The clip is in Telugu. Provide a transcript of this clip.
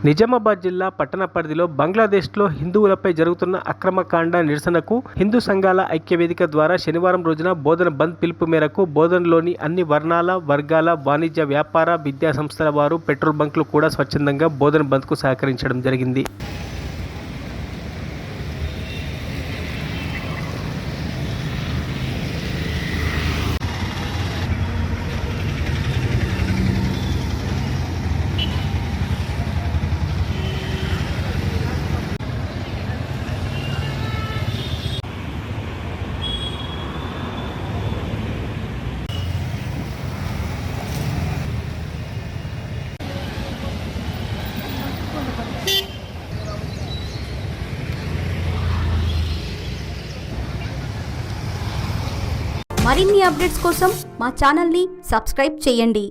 నిజామాబాద్ జిల్లా పట్టణ పరిధిలో బంగ్లాదేశ్లో హిందువులపై జరుగుతున్న అక్రమకాండ నిరసనకు హిందూ సంఘాల ఐక్యవేదిక ద్వారా శనివారం రోజున బోధన బంద్ పిలుపు మేరకు బోధనలోని అన్ని వర్ణాల, వర్గాల, వాణిజ్య, వ్యాపార, విద్యా సంస్థల వారు, పెట్రోల్ బంకులు కూడా స్వచ్ఛందంగా బోధన బంద్కు సహకరించడం జరిగింది. మరిన్ని అప్డేట్స్ కోసం మా ఛానల్ని సబ్స్క్రైబ్ చేయండి.